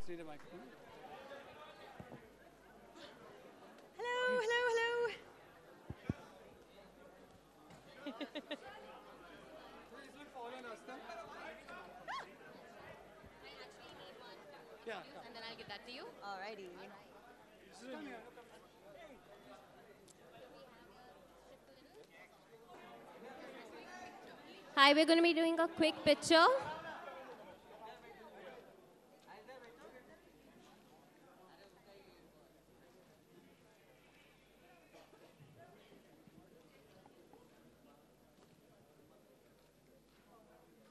Just need a microphone. Hello, hello, hello. Yeah. And then I'll give that to you. Alrighty. Hi, we're going to be doing a quick picture.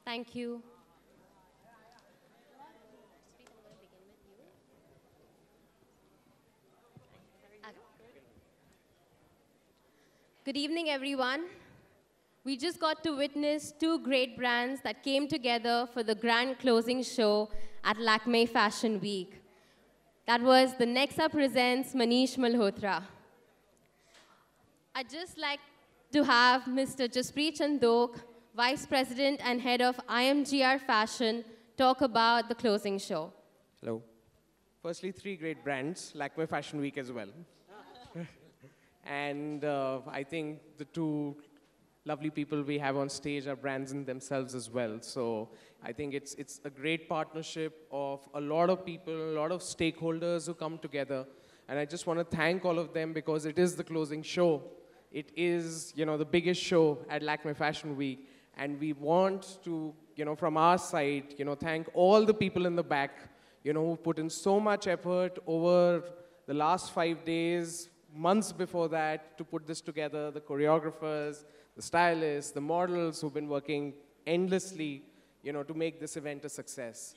Thank you. Good evening, everyone. We just got to witness two great brands that came together for the grand closing show at Lakme Fashion Week. That was the Nexa Presents Manish Malhotra. I'd just like to have Mr. Jaspreet Chandok, Vice President and Head of IMGR Fashion, talk about the closing show. Hello. Firstly, three great brands, Lakme Fashion Week as well. And I think the two lovely people we have on stage are brands in themselves as well. So I think it's a great partnership of a lot of people, a lot of stakeholders who come together. And I just want to thank all of them because it is the closing show. It is, the biggest show at Lakme Fashion Week. And we want to, from our side, thank all the people in the back, who put in so much effort over the last 5 days, months before that, to put this together, the choreographers, the stylists, the models who've been working endlessly, to make this event a success.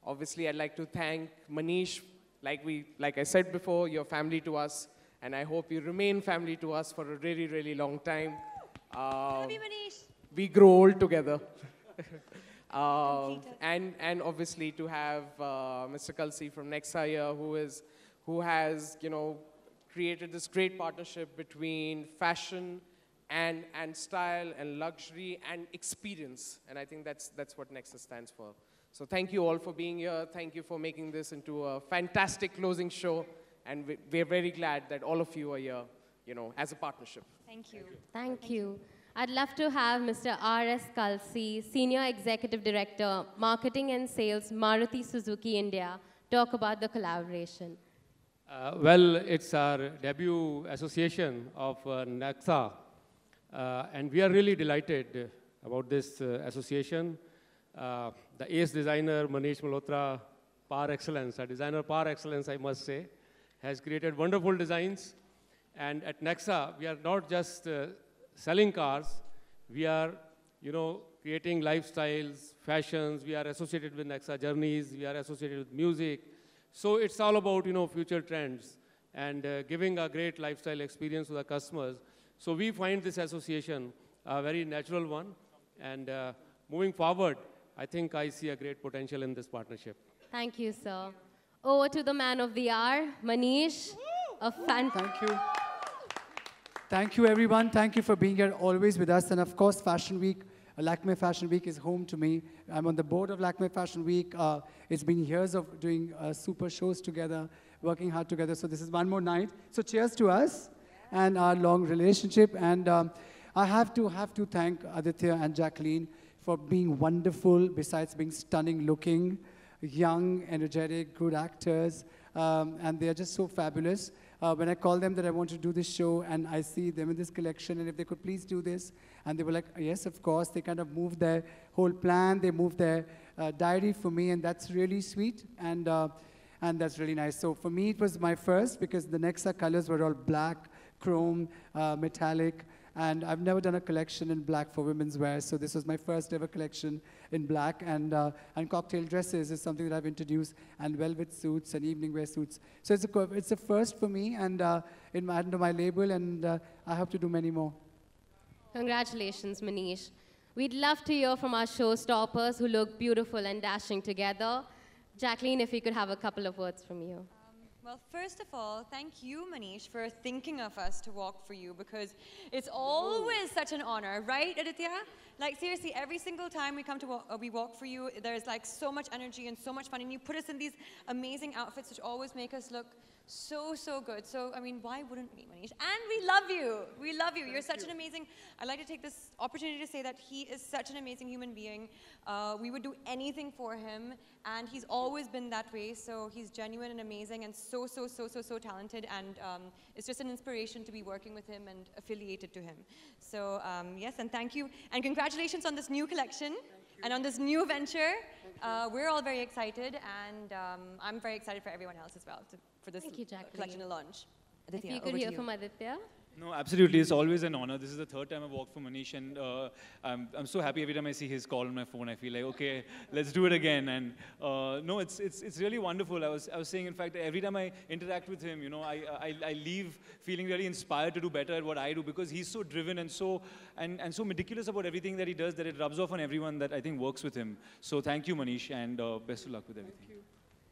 Obviously, I'd like to thank Manish. Like I said before, you're family to us, and I hope you remain family to us for a really, really long time. Love you, Manish. We grow old together. And obviously to have Mr. Kalsi from Nexa here, who has, created this great partnership between fashion and style and luxury and experience. And I think that's what Nexa stands for. So thank you all for being here. Thank you for making this into a fantastic closing show. And we're very glad that all of you are here, as a partnership. Thank you. Thank you. I'd love to have Mr. R.S. Kalsi, Senior Executive Director, Marketing and Sales, Maruti Suzuki India, talk about the collaboration. Well, it's our debut association of Nexa, and we are really delighted about this association. The ace designer, Manish Malhotra, par excellence, a designer par excellence, I must say, has created wonderful designs. And at Nexa, we are not just selling cars, we are, creating lifestyles, fashions, we are associated with Nexa journeys, we are associated with music. So it's all about, future trends and giving a great lifestyle experience to the customers. So we find this association a very natural one. And moving forward, I think I see a great potential in this partnership. Thank you, sir. Over to the man of the hour, Manish. A fan. Thank you. Thank you, everyone. Thank you for being here always with us. And of course, Fashion Week, Lakme Fashion Week is home to me. I'm on the board of Lakme Fashion Week. It's been years of doing super shows together, working hard together. So this is one more night. So cheers to us and our long relationship. And I have to thank Aditya and Jacqueline for being wonderful, besides being stunning looking, young, energetic, good actors. And they are just so fabulous. When I call them that I want to do this show and I see them in this collection and if they could please do this, and they were like, yes, of course. They kind of moved their whole plan. They moved their diary for me, and that's really sweet, and that's really nice. So for me, it was my first because the Nexa colors were all black, chrome, metallic, and I've never done a collection in black for women's wear, so this was my first ever collection in black, and cocktail dresses is something that I've introduced, and velvet suits and evening wear suits. So it's a first for me, and under my label, and I hope to do many more. Congratulations, Manish. We'd love to hear from our showstoppers who look beautiful and dashing together. Jacqueline, if we could have a couple of words from you. Well, first of all, thank you, Manish, for thinking of us to walk for you, because it's always such an honor, right, Aditya, Like seriously, every single time we come to we walk for you, there's like so much energy and so much fun, and you put us in these amazing outfits which always make us look so, so good. So, I mean, why wouldn't we, Manish? And we love you. We love you. You're such an amazing, I'd like to take this opportunity to say that he is such an amazing human being. We would do anything for him, and he's always been that way. So he's genuine and amazing and so, so, so, so, so talented. And it's just an inspiration to be working with him and affiliated to him. So, yes, and thank you. And congratulations on this new collection and on this new venture. We're all very excited, and I'm very excited for everyone else as well for this collection to launch. Aditya, if you could hear from Aditya. No, absolutely. It's always an honor. This is the third time I've walked for Manish, and I'm so happy every time I see his call on my phone. I feel like, okay, let's do it again. And no, it's really wonderful. I was saying, in fact, every time I interact with him, you know, I leave feeling really inspired to do better at what I do, because he's so driven and so meticulous about everything that he does that it rubs off on everyone that I think works with him. So thank you, Manish, and best of luck with everything. Thank you.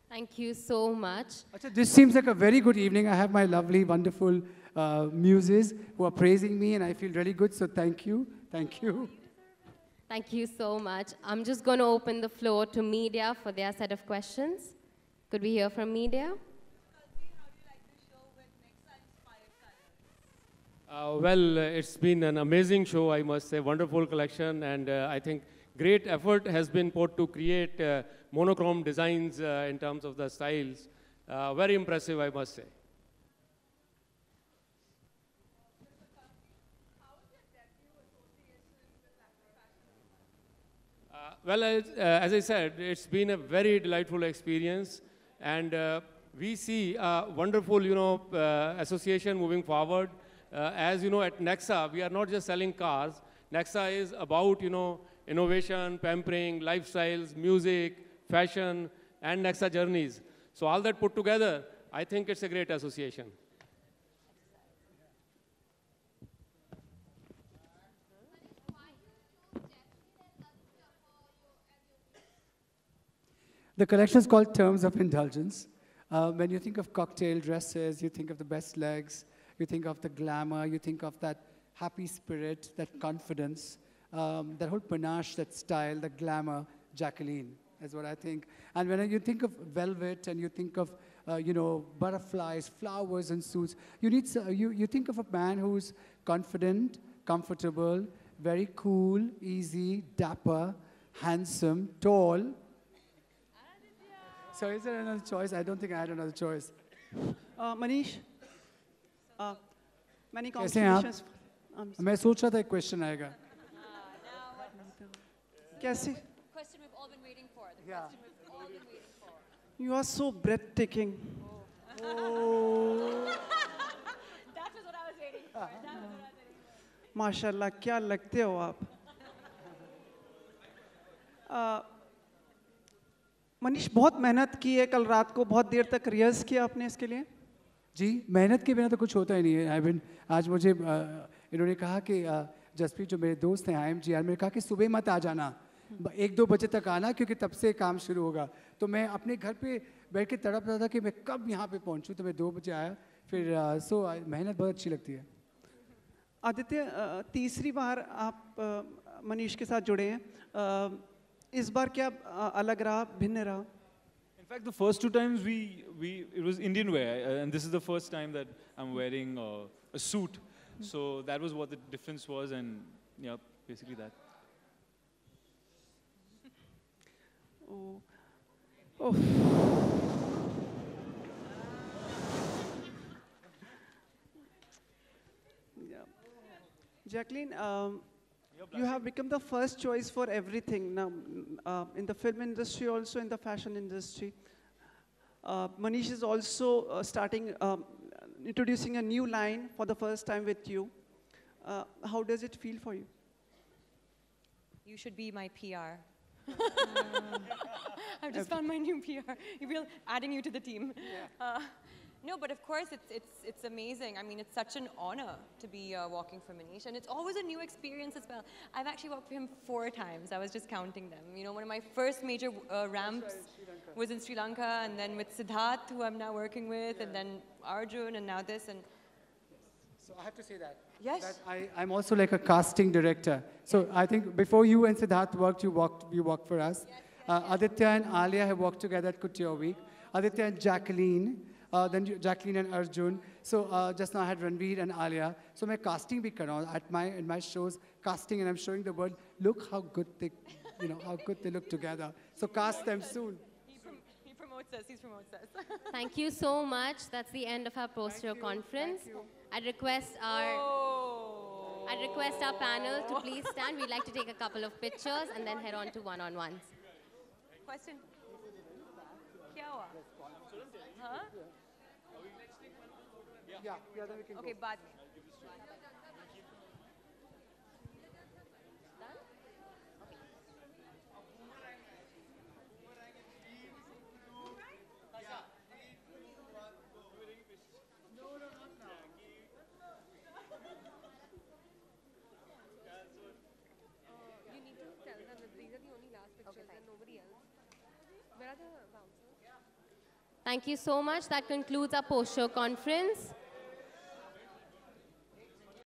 Thank you so much. This seems like a very good evening. I have my lovely, wonderful muses who are praising me, and I feel really good, so thank you. Thank you. Thank you so much. I'm just going to open the floor to media for their set of questions. Could we hear from media? Well, it's been an amazing show, I must say, wonderful collection, and I think great effort has been put to create monochrome designs in terms of the styles. Very impressive, I must say. Well, as I said, it's been a very delightful experience, and we see a wonderful, association moving forward. As you know, at Nexa, we are not just selling cars. Nexa is about, innovation, pampering, lifestyles, music, fashion, and Nexa journeys. So all that put together, I think it's a great association. The collection is called Terms of Indulgence. When you think of cocktail dresses, you think of the best legs, you think of the glamour, you think of that happy spirit, that confidence, that whole panache, that style, the glamour, Jacqueline is what I think. And when you think of velvet and you think of, butterflies, flowers and suits, you think of a man who's confident, comfortable, very cool, easy, dapper, handsome, tall. So is there another choice? I don't think I had another choice. Manish, many congratulations. मैं सोच रहा था एक question आएगा. कैसे? Question we've all been waiting for. The question we've all been waiting for. You are so breathtaking. Oh. That was what I was waiting for. माशाल्लाह, क्या लगते हो आप? मनीष, बहुत मेहनत की है कल रात को, बहुत देर तक रिहर्स किया आपने इसके लिए? जी, मेहनत के बिना तो कुछ होता ही नहीं है। आज मुझे इन्होंने कहा कि जसप्रीत जो मेरे दोस्त हैं IMGR, मैंने कहा कि सुबह मत आ जाना, 1-2 बजे तक आना क्योंकि तब से काम शुरू होगा। तो मैं अपने घर पे बैठ के तड़प रहा था कि मैं कब यहाँ पे पहुँचूँ, तो मैं 2 बजे आया। फिर मेहनत बहुत अच्छी लगती है। आदित्य, तीसरी बार आप मनीष के साथ जुड़े हैं, इस बार क्या अलग रहा, भिन्न रहा? In fact, the first 2 times it was Indian wear, and this is the first time that I'm wearing a suit. So that was what the difference was, and yeah, basically that. Oh. Oh. Yeah. Jacqueline, you have become the first choice for everything now, in the film industry, also in the fashion industry. Manish is also introducing a new line for the first time with you. How does it feel for you? You should be my PR. I've just found my new PR. Adding you to the team. Yeah. No, but of course it's amazing. I mean, it's such an honor to be walking for Manish, and it's always a new experience as well. I've actually walked for him 4 times. I was just counting them. You know, one of my first major ramps was in Sri Lanka, and then with Siddharth, who I'm now working with, and then Arjun, and now this. And so I have to say that Yes. that I'm also like a casting director. So I think before you and Siddharth worked, you worked for us. Aditya and Alia have worked together at Couture Week. Aditya and Jacqueline, then Jacqueline and Arjun. So just now I had Ranveer and Alia. So my casting bhi kar raha hu in my shows, casting, and I'm showing the world, look how good they, how good they look together. So cast them soon. He promotes us, he promotes us. Thank you so much. That's the end of our post-show conference. I'd request our panel to please stand. We'd like to take a couple of pictures and then head on to one-on-ones. Question. Kya hua? Huh? Yeah, then we can Okay, go. baad You need to tell them that these are the only last pictures and nobody else. Where are the bouncers? Thank you so much. That concludes our post-show conference.